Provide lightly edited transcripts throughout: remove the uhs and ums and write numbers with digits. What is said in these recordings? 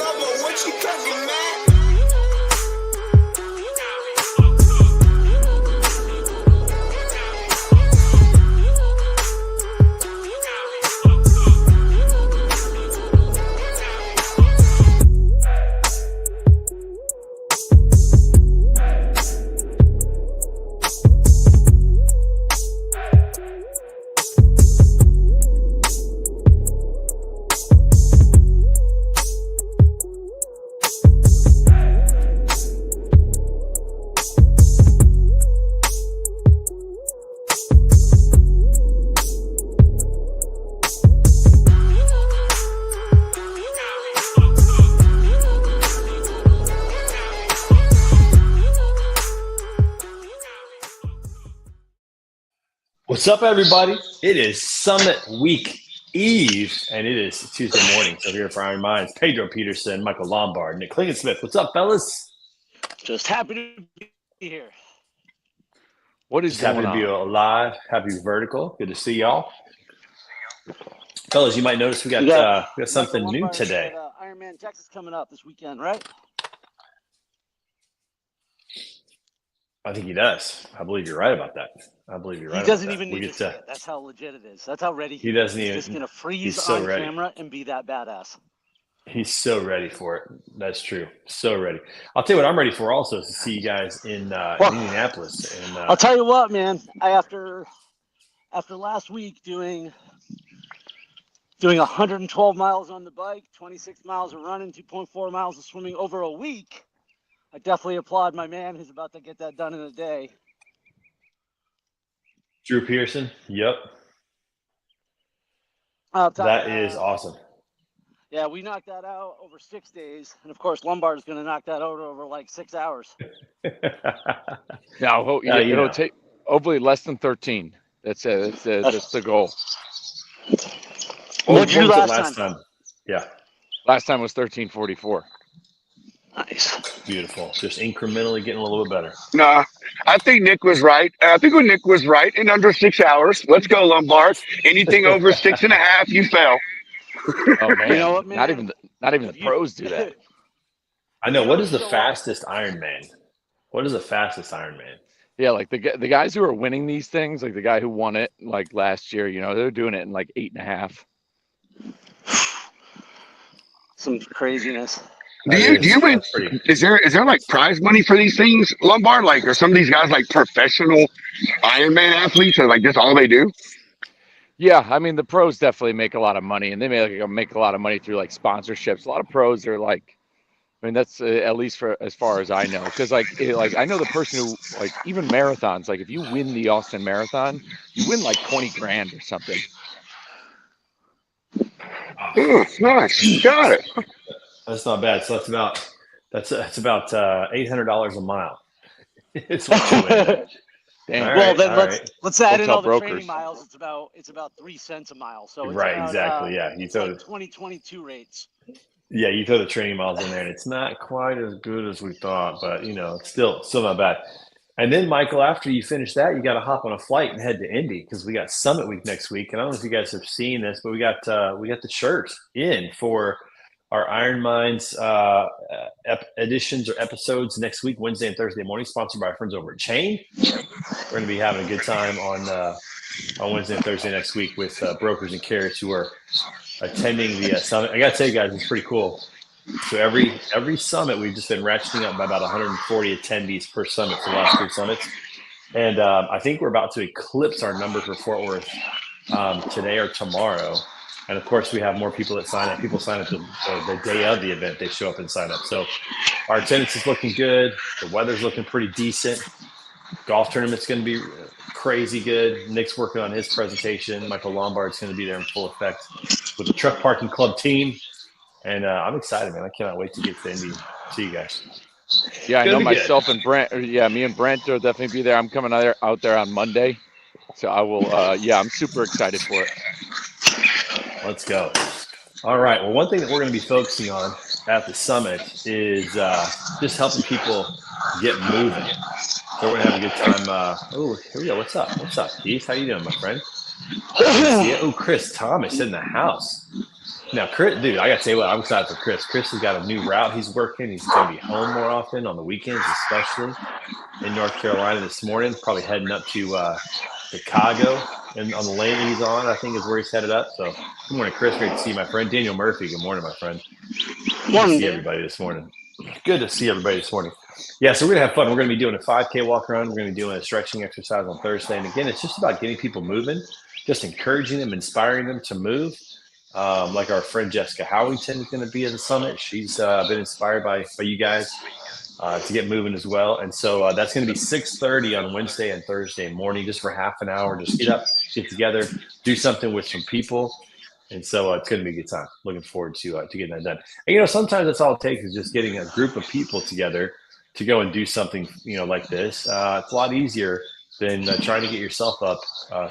Bubba, what you cooking, man? What's up, everybody? It is Summit Week Eve, and it is Tuesday morning. So here for Iron Minds, Pedro Peterson, Michael Lombard, Nick Klingensmith. What's up, fellas? Just happy to be here. What is happy to be alive? Happy vertical. Good to see y'all, fellas. You might notice we got something new today. Ironman Texas coming up this weekend, right? I think he does. I believe you're right about that. I believe you're right. He doesn't even need to say it. That's how legit it is. That's how ready he doesn't even. He's just gonna freeze on camera and be that badass. He's so ready for it. That's true. So ready. I'll tell you what I'm ready for also is to see you guys in Indianapolis. And I'll tell you what, man. After last week doing 112 miles on the bike, 26 miles of running, 2.4 miles of swimming over a week, I definitely applaud my man who's about to get that done in a day. Drew Pearson. Yep. That is awesome. Yeah, we knocked that out over 6 days. And, of course, Lombard is going to knock that out over like 6 hours. It'll take hopefully less than 13. That's the goal. What did you do last time? Yeah. Last time was 13:44. Nice. Beautiful. Just incrementally getting a little bit better. Nah, I think Nick was right. Nick was right in under 6 hours. Let's go, Lombard. Anything over 6.5, you fail. Oh man, you know what, man? Not even the pros do that. I know. What is the fastest Ironman? What is the fastest Ironman? Yeah, like the guys who are winning these things, like the guy who won it like last year, they're doing it in like 8.5. Some craziness. Do you win? Is there like prize money for these things, Lombard? Like, are some of these guys like professional Ironman athletes, or like that's all they do? Yeah, I mean the pros definitely make a lot of money, and they make a lot of money through like sponsorships. A lot of pros are like, I mean that's at least for as far as I know, because like I know the person who like even marathons. Like if you win the Austin Marathon, you win like 20 grand or something. Oh, nice, got it. That's not bad. So that's about $800 a mile. It's what you win. Let's add in all the training miles. It's about 3 cents a mile. So it's exactly. Yeah, you throw like 2022 rates. Yeah, you throw the training miles in there, and it's not quite as good as we thought, but it's still not bad. And then Michael, after you finish that, you got to hop on a flight and head to Indy because we got Summit Week next week. And I don't know if you guys have seen this, but we got the shirt in for our Iron Minds editions or episodes next week, Wednesday and Thursday morning, sponsored by our friends over at Chain. We're going to be having a good time on Wednesday and Thursday next week with brokers and carriers who are attending the summit. I got to tell you guys, it's pretty cool. So every summit, we've just been ratcheting up by about 140 attendees per summit for the last 3 summits. And I think we're about to eclipse our number for Fort Worth today or tomorrow. And, of course, we have more people that sign up. People sign up the day of the event. They show up and sign up. So our attendance is looking good. The weather's looking pretty decent. Golf tournament's going to be crazy good. Nick's working on his presentation. Michael Lombard's going to be there in full effect with the Truck Parking Club team. And I'm excited, man. I cannot wait to get to Indy. See you guys. Yeah, I know myself and Brent. Yeah, me and Brent will definitely be there. I'm coming out there on Monday. So I will, I'm super excited for it. Let's go. All right. Well, one thing that we're going to be focusing on at the summit is just helping people get moving. So we're going to have a good time. Here we go. What's up? Keith? How you doing, my friend? Oh, Chris Thomas in the house. Now, Chris, dude, I got to say what I'm excited for Chris. Chris has got a new route he's working. He's going to be home more often on the weekends, especially in North Carolina this morning. Probably heading up to Chicago and on the lane he's on, I think is where he's headed up. So, good morning, Chris. Great to see you, my friend. Daniel Murphy, good morning, my friend. Good to see everybody this morning. Good to see everybody this morning. Yeah, so we're going to have fun. We're going to be doing a 5K walk around. We're going to be doing a stretching exercise on Thursday. And again, it's just about getting people moving, just encouraging them, inspiring them to move. Like our friend Jessica Howington is going to be at the summit. She's been inspired by you guys to get moving as well. And so that's going to be 6:30 on Wednesday and Thursday morning, just for half an hour. Just get up, get together, do something with some people. And so it's going to be a good time. Looking forward to getting that done. And, sometimes that's all it takes is just getting a group of people together to go and do something, like this. It's a lot easier than trying to get yourself up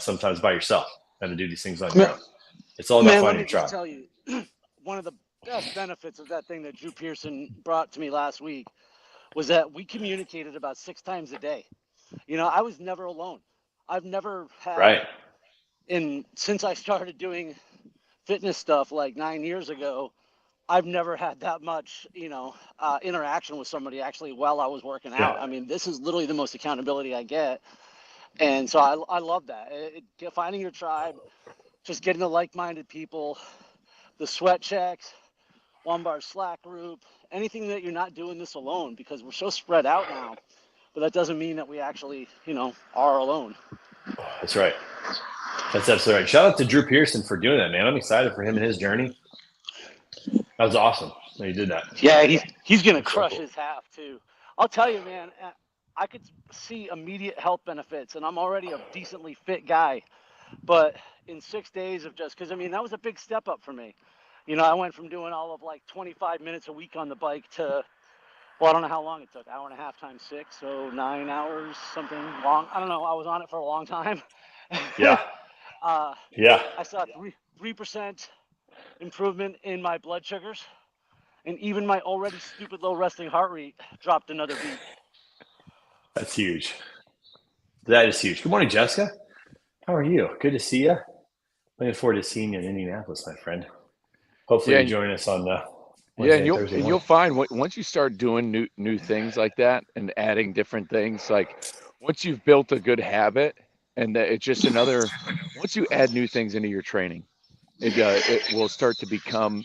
sometimes by yourself and to do these things on your own. It's all about finding your tribe. Tell you, one of the best benefits of that thing that Drew Pearson brought to me last week was that we communicated about 6 times a day. I was never alone. I've never had, since I started doing fitness stuff like 9 years ago, I've never had that much, interaction with somebody actually while I was working out. I mean, this is literally the most accountability I get. And so I love that. Finding your tribe, just getting the like-minded people, the sweat checks, Lombard Slack group, anything that you're not doing this alone, because we're so spread out now. But that doesn't mean that we actually, are alone. That's right. That's absolutely right. Shout out to Drew Pearson for doing that, man. I'm excited for him and his journey. That was awesome that he did that. Yeah, he's going to crush his half, too. I'll tell you, man, I could see immediate health benefits, and I'm already a decently fit guy. But in 6 days of because, that was a big step up for me. I went from doing all of 25 minutes a week on the bike to, I don't know how long it took, hour and a half times 6, so 9 hours, something long. I don't know. I was on it for a long time. Yeah. I saw 3% improvement in my blood sugars, and even my already stupid low resting heart rate dropped another beat. That's huge. That is huge. Good morning, Jessica. How are you? Good to see you. Looking forward to seeing you in Indianapolis, my friend. Hopefully you join us on Wednesday, and you'll find once you start doing new things like that and adding different things, like once you've built a good habit, and that it's just once you add new things into your training, it will start to become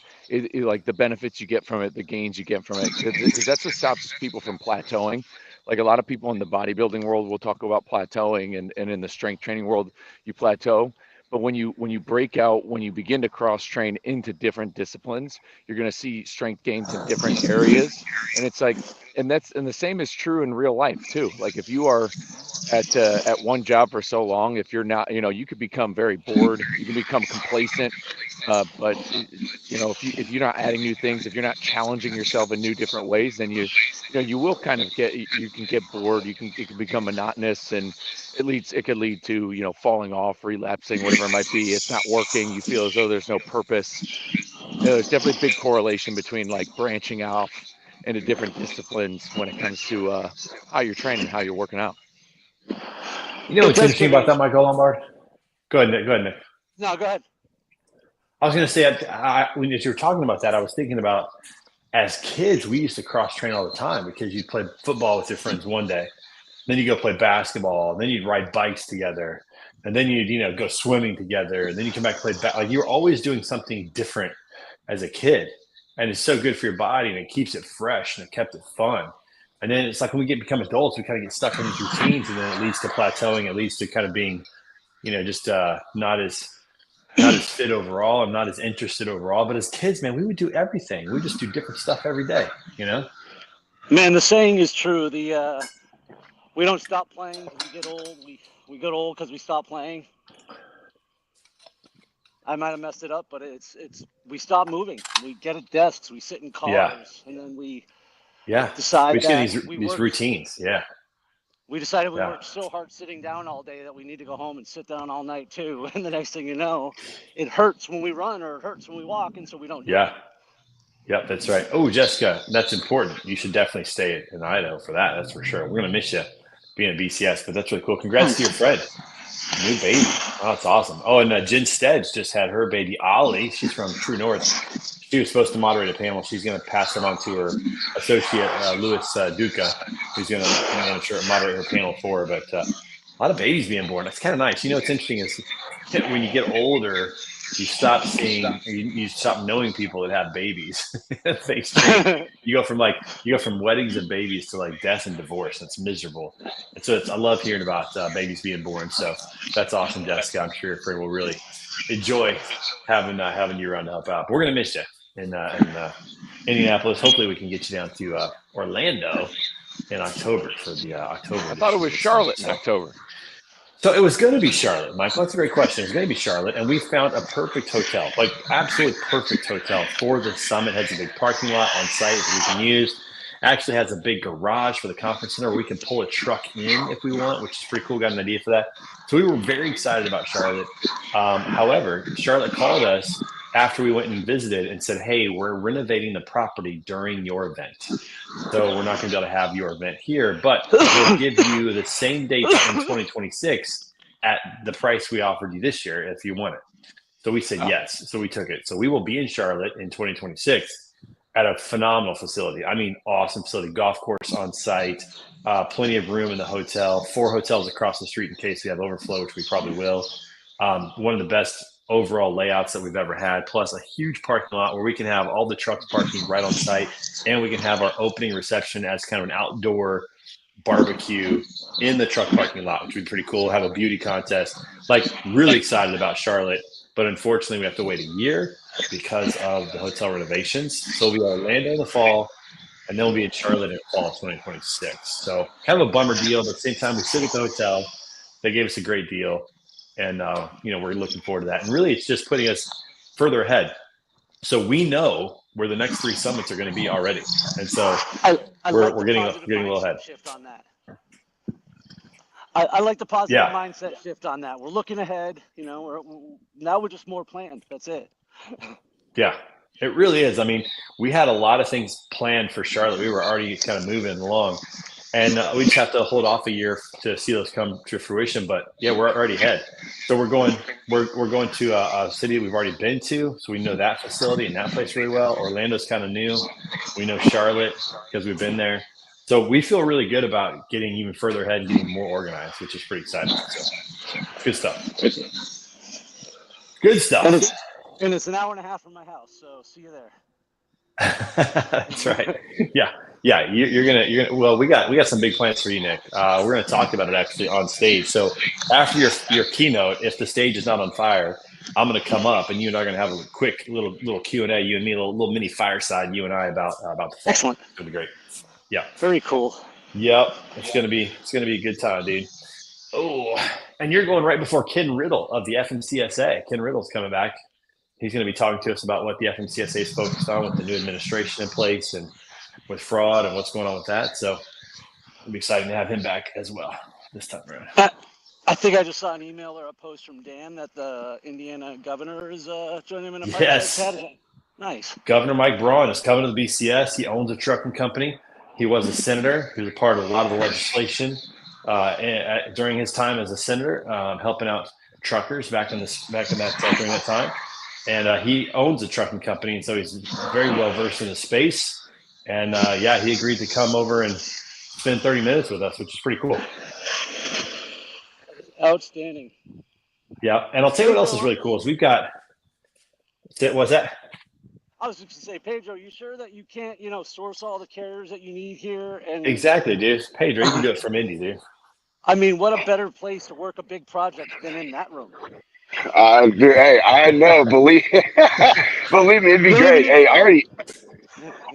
like the benefits you get from it, the gains you get from it, because that's what stops people from plateauing. Like a lot of people in the bodybuilding world will talk about plateauing, and in the strength training world, you plateau. But when you break out, when you begin to cross train into different disciplines, you're going to see strength gains in different areas. And it's like, and the same is true in real life too. Like if you are at one job for so long, if you're not, you could become very bored, you can become complacent. But if you're not adding new things, if you're not challenging yourself in new different ways, then you will kind of you can get bored. It can become monotonous, and it could lead to falling off, relapsing, whatever it might be. It's not working. You feel as though there's no purpose. There's definitely a big correlation between like branching out into different disciplines when it comes to how you're training, how you're working out. What's interesting about that, Michael Lombard? Go ahead, Nick. No, go ahead. I was going to say, when you were talking about that, I was thinking about as kids, we used to cross train all the time because you'd play football with your friends one day, then you go play basketball, and then you'd ride bikes together, and then you'd go swimming together, and then you come back and play back. Like you were always doing something different as a kid, and it's so good for your body, and it keeps it fresh, and it kept it fun. And then it's like when we become adults, we kind of get stuck in these routines, and then it leads to plateauing. It leads to kind of being, just not as fit overall. I'm not as interested overall. But as kids, man, we would do everything. We just do different stuff every day, Man, the saying is true. We don't stop playing because we get old. We get old because we stop playing. I might have messed it up, but it's we stop moving. We get at desks. We sit in cars, and then we decide we that these routines. Yeah. We decided we worked so hard sitting down all day that we need to go home and sit down all night too. And the next thing you know, it hurts when we run or it hurts when we walk, and so we don't do it. Yeah, that's right. Oh, Jessica, that's important. You should definitely stay in Idaho for that. That's for sure. We're going to miss you being at BCS, but that's really cool. Congrats to your friend. New baby. Oh, that's awesome. Oh, and Jen Stedge just had her baby, Ollie. She's from True North. She was supposed to moderate a panel. She's going to pass it on to her associate, Louis Duca, who's going to moderate her panel for her. But a lot of babies being born. That's kind of nice. What's interesting is when you get older, you stop seeing, you stop knowing people that have babies. Things change. You go from weddings and babies to like death and divorce. That's miserable. And so I love hearing about babies being born. So that's awesome, Jessica. I'm sure your friend will really enjoy having you around to help out. But we're gonna miss you in Indianapolis. Hopefully, we can get you down to Orlando in October for the October. I thought it was Charlotte in October. So it was going to be Charlotte, Michael. That's a great question. It was going to be Charlotte, and we found a perfect hotel, like absolutely perfect hotel for the summit. It has a big parking lot on site that we can use. Actually has a big garage for the conference center where we can pull a truck in if we want, which is pretty cool. Got an idea for that. So we were very excited about Charlotte. However, Charlotte called us after we went and visited and said, hey, we're renovating the property during your event. So we're not going to be able to have your event here, but we'll give you the same dates in 2026 at the price we offered you this year if you want it. So we said yes. So we took it. So we will be in Charlotte in 2026 at a phenomenal facility. I mean, awesome facility, golf course on site, plenty of room in the hotel, 4 hotels across the street in case we have overflow, which we probably will. One of the best overall layouts that we've ever had, plus a huge parking lot where we can have all the trucks parking right on site, and we can have our opening reception as kind of an outdoor barbecue in the truck parking lot, which would be pretty cool. Have a beauty contest. Like, really excited about Charlotte, but unfortunately we have to wait a year because of the hotel renovations. So we'll be in Orlando in the fall, and then we'll be in Charlotte in fall of 2026. So kind of a bummer deal, but at the same time we sit at the hotel. They gave us a great deal. And, we're looking forward to that. And really, it's just putting us further ahead. So we know where the next 3 summits are going to be already. And so we're getting a little ahead. Shift on that. I like the positive mindset shift on that. We're looking ahead. Now we're just more planned. That's it. Yeah, it really is. I mean, we had a lot of things planned for Charlotte. We were already kind of moving along. And we just have to hold off a year to see those come to fruition. But yeah, we're already ahead. So we're going to a city we've already been to, so we know that facility and that place really well. Orlando's kind of new. We know Charlotte because we've been there. So we feel really good about getting even further ahead and getting more organized, which is pretty exciting. So good stuff. Good stuff. And it's an hour and a half from my house, so see you there. That's right. Yeah. You're gonna. Well, we got some big plans for you, Nick. We're gonna talk about it actually on stage. So after your keynote, if the stage is not on fire, I'm gonna come up and you and I are gonna have a quick little Q&A. You and me, a little mini fireside. You and I about the fall. Excellent. It's gonna be great. Yeah. Very cool. Yep. It's gonna be a good time, dude. Oh, and you're going right before Ken Riddle of the FMCSA. Ken Riddle's coming back. He's going to be talking to us about what the FMCSA is focused on with the new administration in place and with fraud and what's going on with that. So it'll be exciting to have him back as well this time around. I think I just saw an email or a post from Dan that the Indiana governor is joining him in a Yes. Nice. Governor Mike Braun is coming to the BCS. He owns a trucking company. He was a senator. He was a part of a lot of the legislation during his time as a senator, helping out truckers back in that during that time. And he owns a trucking company, and so he's very well versed in the space. And he agreed to come over and spend 30 minutes with us, which is pretty cool. Outstanding. Yeah, and I'll tell you what else is really cool is we've got. What's that? I was just going to say, Pedro, you sure that you can't, source all the carriers that you need here? And Exactly, dude. Pedro, you can do it from Indy, dude. I mean, what a better place to work a big project than in that room. Hey, I know. Believe me, it'd be great. Hey, I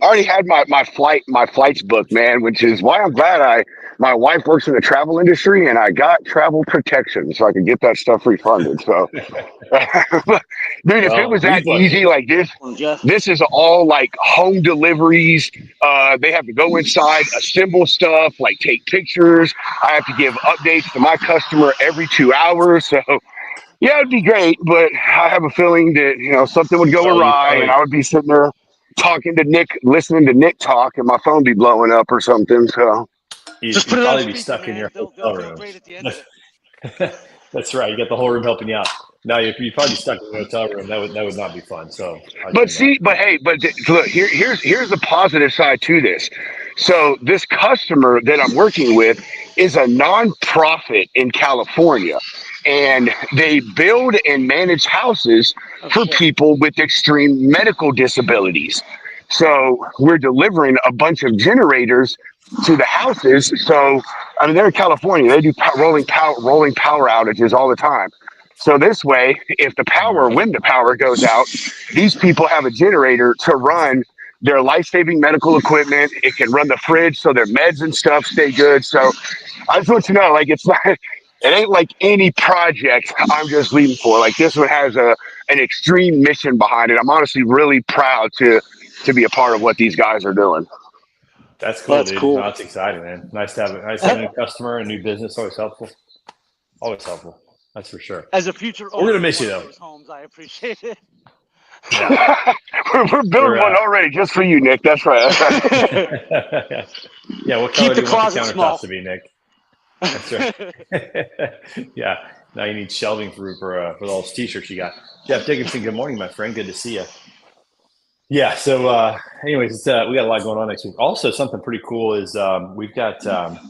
already had my flights booked, man, which is why I'm glad my wife works in the travel industry and I got travel protection so I could get that stuff refunded. So, dude, if it was that easy like this is all like home deliveries. They have to go inside, assemble stuff, like take pictures. I have to give updates to my customer every 2 hours. So, yeah, it'd be great, but I have a feeling that, something would go awry and I would be sitting there talking to Nick, listening to Nick talk, and my phone be blowing up or something. So You'd probably be stuck in your hotel room. Great at the end of it. That's right. You got the whole room helping you out. Now, if you probably stuck in a hotel room, that would not be fun. So, But see, but hey, look, here's the positive side to this. So this customer that I'm working with is a nonprofit in California, and they build and manage houses Oh for shit. people with extreme medical disabilities. So we're delivering a bunch of generators to the houses. So I mean, they're in California. They do rolling power outages all the time. So this way, if the power, when the power goes out, these people have a generator to run their life-saving medical equipment. It can run the fridge so their meds and stuff stay good. So I just want you to know, like, it's not, it ain't like any project I'm just leaving for. Like this one has an extreme mission behind it. I'm honestly really proud to be a part of what these guys are doing. that's cool, That's dude. No, cool. that's exciting, man. Nice to have a new customer, a new business. Always helpful. Always helpful. That's for sure. As a future We're owner gonna of miss one you of though. those homes, I appreciate it. Yeah, We're building we're one already just for you, Nick. That's right. yeah. What Keep color the do you want the closet countertops small. to be, Nick? That's right. Yeah. Now you need shelving for those t-shirts you got. Jeff Dickinson, good morning, my friend. Good to see you. Yeah. So, anyways, we got a lot going on next week. Also, something pretty cool is we've got a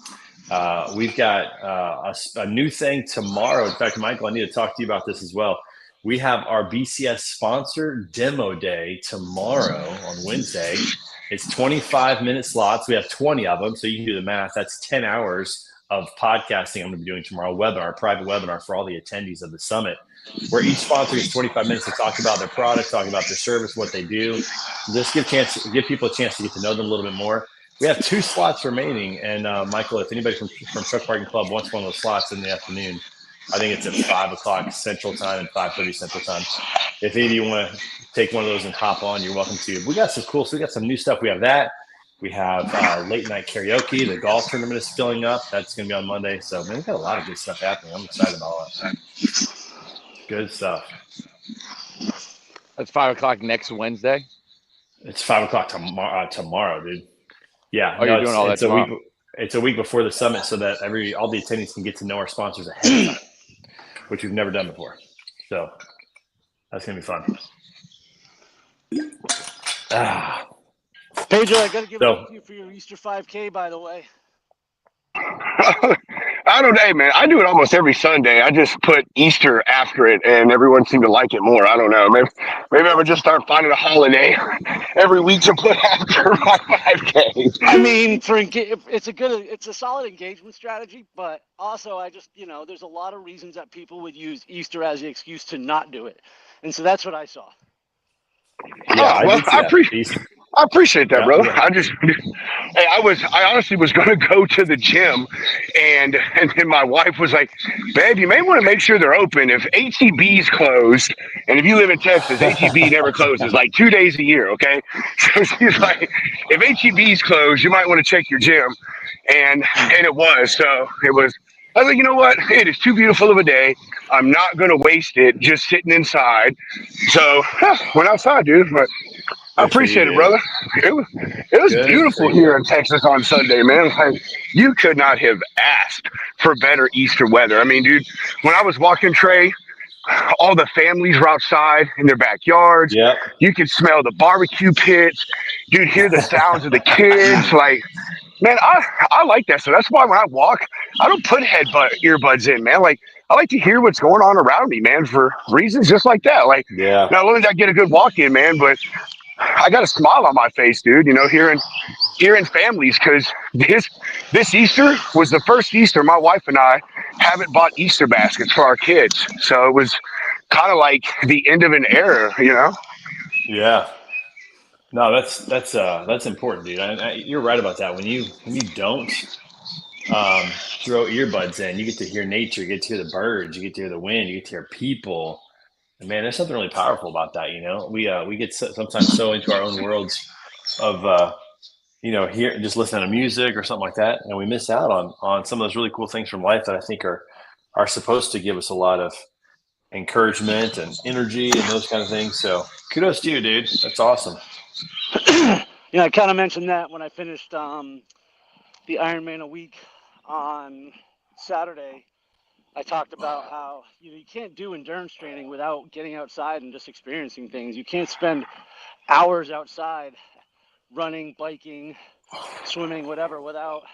new thing tomorrow. In fact, Michael, I need to talk to you about this as well. We have our BCS sponsor demo day tomorrow on Wednesday. It's 25-minute slots. We have 20 of them, so you can do the math. That's 10 hours of podcasting I'm going to be doing tomorrow, private webinar for all the attendees of the summit, where each sponsor gets 25 minutes to talk about their product, talk about their service, what they do. Just give people a chance to get to know them a little bit more. We have 2 slots remaining, and Michael, if anybody from Truck Parking Club wants one of those slots in the afternoon, I think it's at 5 o'clock Central Time and 5:30 Central Time. If any of you want to take one of those and hop on, you're welcome to. We got some cool. So we got some new stuff. We have that. We have late night karaoke. The golf tournament is filling up. That's going to be on Monday. So man, we got a lot of good stuff happening. I'm excited about all that. Good stuff. That's 5 o'clock next Wednesday. It's 5 o'clock tomorrow, dude. Yeah. Oh, you're doing all that it's a tomorrow. week. It's a week before the summit, so that all the attendees can get to know our sponsors ahead of time, which we've never done before. So that's gonna be fun. Pedro, I got to give it So up to you for your Easter 5K, by the way. I don't know, hey, man. I do it almost every Sunday. I just put Easter after it, and everyone seemed to like it more. I don't know. Maybe I would just start finding a holiday every week to put after my 5K. I mean, it's a solid engagement strategy, but also I just, there's a lot of reasons that people would use Easter as the excuse to not do it. And so that's what I saw. yeah, Oh, well, I appreciate that, Yeah, brother. yeah. I honestly was going to go to the gym, and then my wife was like, "Babe, you may want to make sure they're open. If HEB's closed, and if you live in Texas, HEB never closes, like 2 days a year, okay?" So she's like, "If HEB's closed, you might want to check your gym," and it was. So it was. I was like, you know what? It is too beautiful of a day. I'm not going to waste it just sitting inside. So went outside, dude. But I Good for you, appreciate it, dude. brother. It was Good for beautiful you. here in Texas on Sunday, man. Like, you could not have asked for better Easter weather. I mean, dude, when I was walking Trey, all the families were outside in their backyards. Yep. You could smell the barbecue pits. You'd hear the sounds of the kids. Like, man, I like that. So that's why when I walk, I don't put earbuds in, man. Like, I like to hear what's going on around me, man, for reasons just like that. Like, Yeah. not only did I get a good walk in, man, but I got a smile on my face, dude. Hearing families, because this Easter was the first Easter my wife and I haven't bought Easter baskets for our kids. So it was kind of like the end of an era. Yeah. No, that's important, dude. You're right about that. When you don't throw earbuds in, you get to hear nature, you get to hear the birds, you get to hear the wind, you get to hear people. And man, there's something really powerful about that. We get sometimes so into our own worlds of here just listening to music or something like that, and we miss out on some of those really cool things from life that I think are supposed to give us a lot of encouragement and energy and those kind of things. So kudos to you, dude. That's awesome. I kind of mentioned that when I finished the Ironman a week on Saturday. I talked about how you can't do endurance training without getting outside and just experiencing things. You can't spend hours outside running, biking, swimming, whatever, without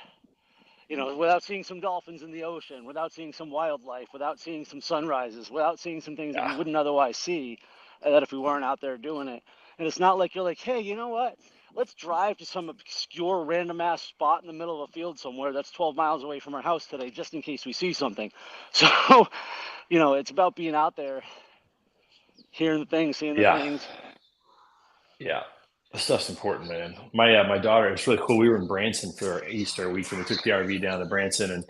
seeing some dolphins in the ocean, without seeing some wildlife, without seeing some sunrises, without seeing some things that we Yeah. wouldn't otherwise see, that if we weren't out there doing it. And it's not like you're like, hey, you know what? Let's drive to some obscure random ass spot in the middle of a field somewhere that's 12 miles away from our house today, just in case we see something. So, it's about being out there, hearing the things, seeing the Yeah. things. Yeah. This stuff's important, man. My daughter, it's really cool. We were in Branson for our Easter weekend. We took the RV down to Branson and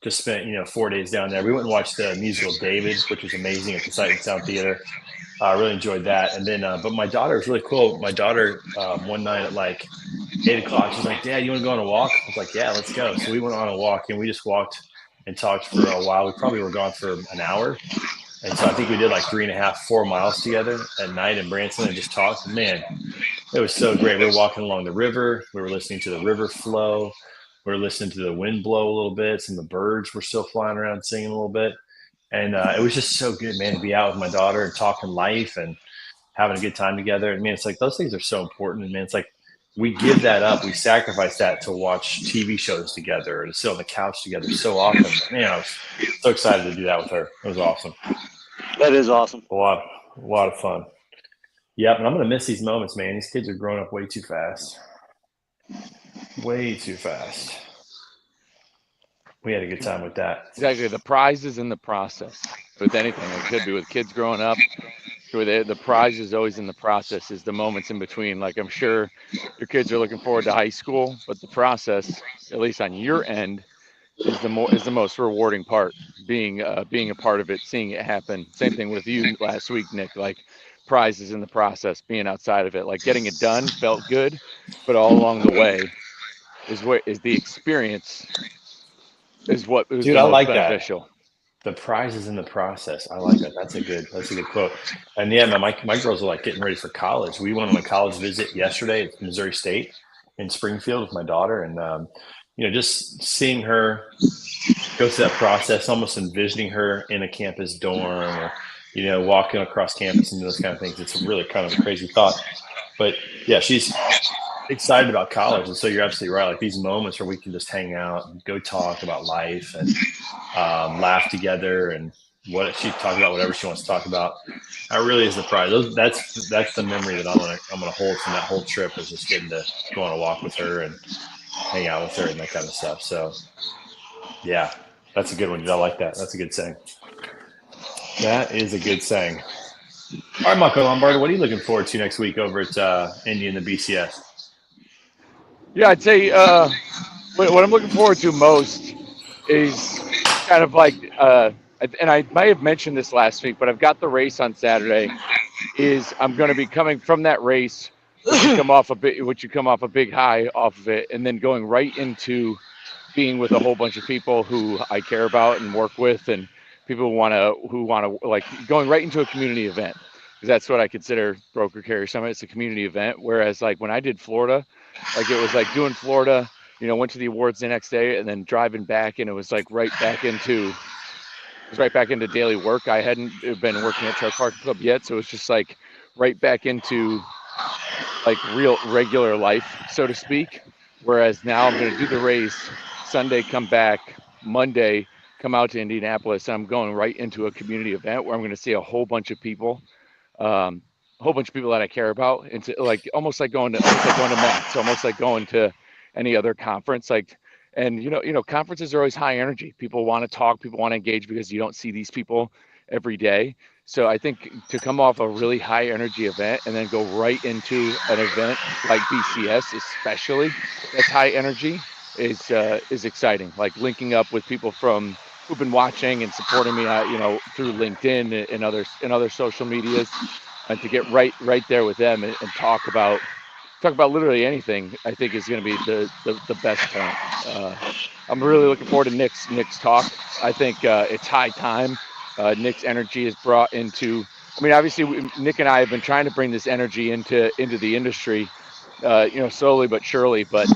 just spent 4 days down there. We went and watched the musical David, which was amazing at the Sight and Sound Theater. I really enjoyed that. And then, but my daughter was really cool. My daughter, one night at like 8 o'clock, she's like, "Dad, you want to go on a walk?" I was like, "Yeah, let's go." So we went on a walk and we just walked and talked for a while. We probably were gone for an hour. And so I think we did like 3.5, 4 miles together at night in Branson and just talked. Man, it was so great. We were walking along the river. We were listening to the river flow. We were listening to the wind blow a little bit. Some of the birds were still flying around singing a little bit. And it was just so good, man, to be out with my daughter and talking life and having a good time together. And man, it's like those things are so important. And man, it's like we give that up. We sacrifice that to watch TV shows together or to sit on the couch together so often. Man, I was so excited to do that with her. It was awesome. That is awesome. A lot of fun. Yep, and I'm gonna miss these moments, man. These kids are growing up way too fast. Way too fast. We had a good time with that. Exactly. The prize is in the process with anything. It could be with kids growing up. The prize is always in the process, is the moments in between. Like, I'm sure your kids are looking forward to high school, but the process, at least on your end, is the most rewarding part. Being a part of it, seeing it happen. Same thing with you last week, Nick. Like, prize is in the process, being outside of it. Like, getting it done felt good, but all along the way is the experience is what is Dude, the I most like beneficial. that. The prize is in the process. I like that. That's a good quote. And yeah, man, my girls are like getting ready for college. We went on a college visit yesterday at Missouri State in Springfield with my daughter, and just seeing her go through that process, almost envisioning her in a campus dorm or walking across campus and those kind of things. It's really kind of a crazy thought, but yeah, she's excited about college. And so you're absolutely right. Like these moments where we can just hang out and go talk about life and laugh together and what she talk about, whatever she wants to talk about. That really is the prize. That's the memory that I'm gonna hold from that whole trip, is just getting to go on a walk with her and hang out with her and that kind of stuff. So yeah, that's a good one, dude. I like that. That's a good saying. That is a good saying. All right, Michael Lombard, what are you looking forward to next week over at Indy and the BCS? Yeah, I'd say what I'm looking forward to most is kind of like, and I might have mentioned this last week, but I've got the race on Saturday. Is I'm going to be coming from that race, which you come off a big high off of it, and then going right into being with a whole bunch of people who I care about and work with, and people who want to like going right into a community event, because that's what I consider Broker Carrier Summit. It's a community event. Whereas like when I did Florida, like it was like doing Florida, went to the awards the next day and then driving back, and it was like right back into daily work. I hadn't been working at Truck Park Club yet, so it was just like right back into like real regular life, so to speak. Whereas now I'm going to do the race Sunday, come back Monday, come out to Indianapolis, and I'm going right into a community event where I'm going to see a whole bunch of people, that I care about. It's like almost like going to Max, almost like going to any other conference. Like, and conferences are always high energy. People want to talk, people want to engage because you don't see these people every day. So I think to come off a really high energy event and then go right into an event like BCS, especially that's high energy, is exciting. Like linking up with people who've been watching and supporting me, through LinkedIn and other social medias, and to get right there with them and talk about literally anything, I think is going to be the best point. I'm really looking forward to Nick's talk. I think it's high time. Nick's energy is brought into. I mean, obviously, Nick and I have been trying to bring this energy into the industry, slowly but surely. But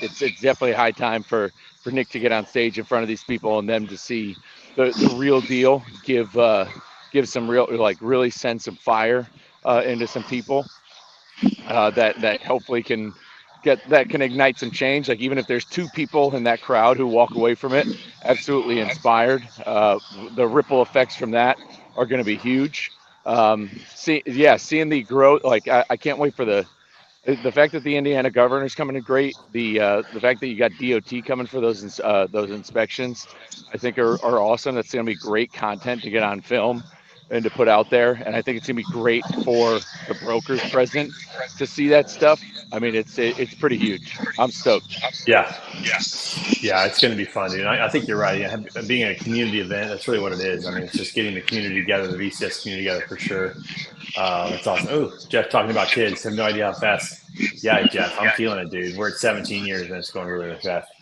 it's definitely high time for Nick to get on stage in front of these people and them to see the real deal, give some real, like, really send some fire into some people that hopefully can ignite some change. Like, even if there's 2 people in that crowd who walk away from it absolutely inspired, the ripple effects from that are going to be huge. Seeing the growth, like, I can't wait for the fact that the Indiana governor's coming in great. The fact that you got DOT coming for those inspections, I think are awesome. That's going to be great content to get on film and to put out there. And I think it's going to be great for the brokers present to see that stuff. I mean, it's pretty huge. I'm stoked. Yeah, it's going to be fun, dude. I think you're right. Yeah, being a community event, that's really what it is. I mean, it's just getting the community together, the VCS community together for sure. It's awesome. Oh, Jeff talking about kids. I have no idea how fast. Yeah, Jeff, I'm feeling it, dude. We're at 17 years and it's going really, really fast.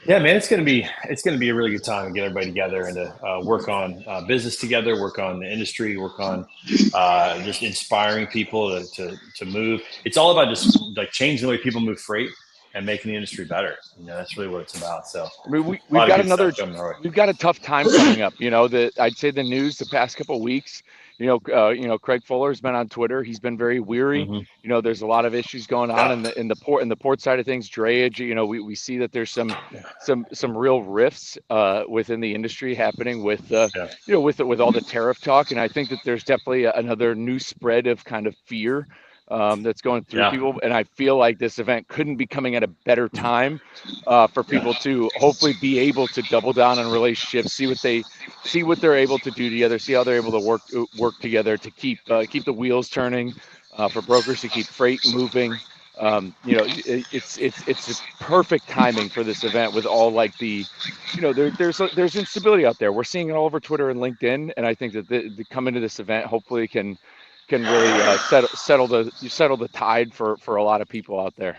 Yeah, man, it's going to be a really good time to get everybody together and to work on business together, work on the industry, work on just inspiring people to move. It's all about just like changing the way people move freight and making the industry better. You know, that's really what it's about. So I mean, we've got a tough time coming up. You know, I'd say the news the past couple of weeks. You know, Craig Fuller's been on Twitter. He's been very weary. Mm-hmm. You know, there's a lot of issues going on in the port side of things, drayage. You know, we see that there's some real rifts within the industry happening with with all the tariff talk. And I think that there's definitely another new spread of kind of fear that's going through people. And I feel like this event couldn't be coming at a better time for people to hopefully be able to double down on relationships, see what they're able to do together, see how they're able to work together to keep the wheels turning, for brokers to keep freight moving. You know, it's perfect timing for this event with all like the, you know, there's instability out there. We're seeing it all over Twitter and LinkedIn, and I think that the coming to this event hopefully can really settle the tide for a lot of people out there.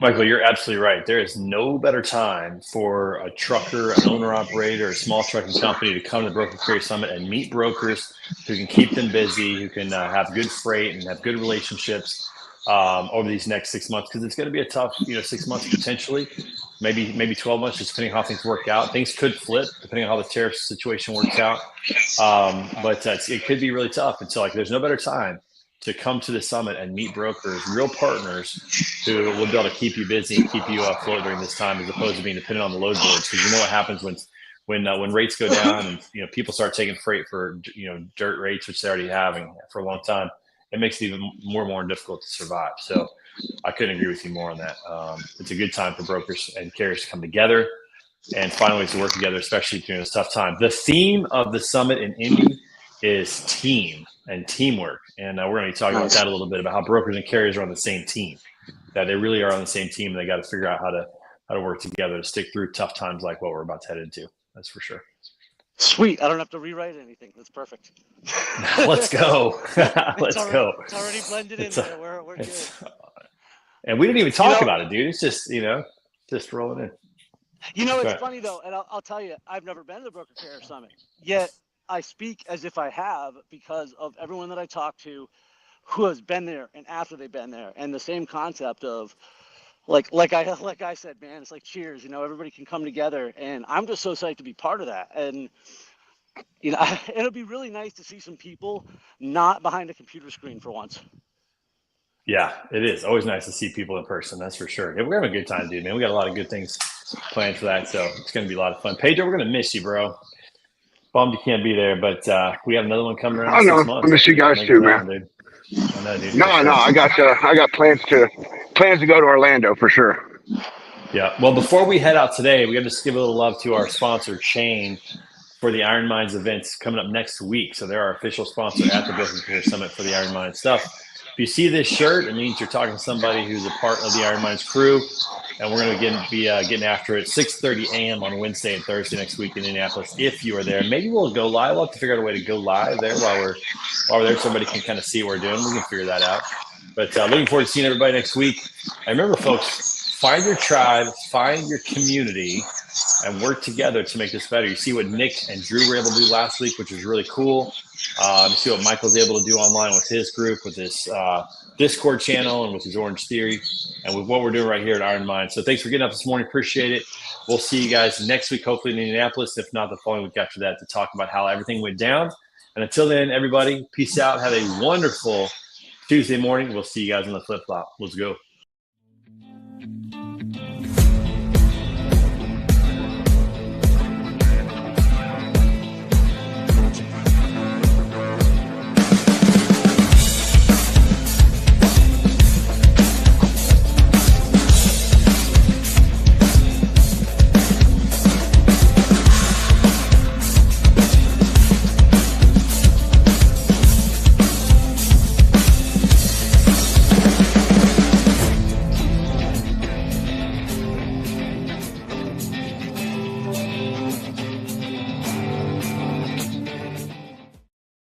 Michael, you're absolutely right. There is no better time for a trucker, an owner-operator, a small trucking company to come to the Broker Carrier Summit and meet brokers who can keep them busy, who can have good freight and have good relationships over these next 6 months, because it's going to be a tough, 6 months potentially, maybe 12 months, just depending on how things work out. Things could flip depending on how the tariff situation works out, but it could be really tough. And so, like, there's no better time to come to the summit and meet brokers, real partners who will be able to keep you busy and keep you afloat during this time, as opposed to being dependent on the load boards. Because you know what happens when rates go down and people start taking freight for dirt rates, which they're already having for a long time. It makes it even more difficult to survive. So I couldn't agree with you more on that. It's a good time for brokers and carriers to come together and find ways to work together, especially during this tough time. The theme of the summit in Indy is team and teamwork. And we're going to be talking about that a little bit, about how brokers and carriers are on the same team, that they really are on the same team. And they got to figure out how to work together to stick through tough times like what we're about to head into. That's for sure. Sweet. I don't have to rewrite anything. That's perfect. Let's go. Let's go. It's already blended in there. We're good. And we didn't even talk about it, dude. It's just, just rolling in. It's funny though, and I'll tell you, I've never been to the Broker Carrier Summit, yet I speak as if I have, because of everyone that I talk to who has been there and after they've been there, and the same concept of like I said, man, it's like cheers, everybody can come together, and I'm just so psyched to be part of that. And it'll be really nice to see some people not behind a computer screen for once. Yeah, it is always nice to see people in person. That's for sure. Yeah, we're having a good time, dude, man. We got a lot of good things planned for that, so it's going to be a lot of fun. Pedro, we're going to miss you, bro. Bummed you can't be there, but we have another one coming around. I know. 6 months. I miss you guys too, man. Dude. I know, dude. No, I got plans to go to Orlando for sure. Yeah. Well, before we head out today, we have to just give a little love to our sponsor, Chain, for the Iron Minds events coming up next week. So they're our official sponsor at the Broker Carrier Summit for the Iron Minds stuff. If you see this shirt, it means you're talking to somebody who's a part of the Iron Minds crew, and we're going to be getting after it 6:30 a.m. on Wednesday and Thursday next week in Indianapolis. If you are there, maybe we'll go live. We'll have to figure out a way to go live there while we're there. Somebody can kind of see what we're doing. We can figure that out. But looking forward to seeing everybody next week. And remember, folks, find your tribe, find your community, and work together to make this better. You see what Nick and Drew were able to do last week, which was really cool. You see what Michael's able to do online with his group, with his Discord channel, and with his Orange Theory, and with what we're doing right here at Iron Mind. So thanks for getting up this morning. Appreciate it. We'll see you guys next week, hopefully in Indianapolis, if not the following week after that, to talk about how everything went down. And until then, everybody, peace out. Have a wonderful Tuesday morning. We'll see you guys on the flip-flop. Let's go.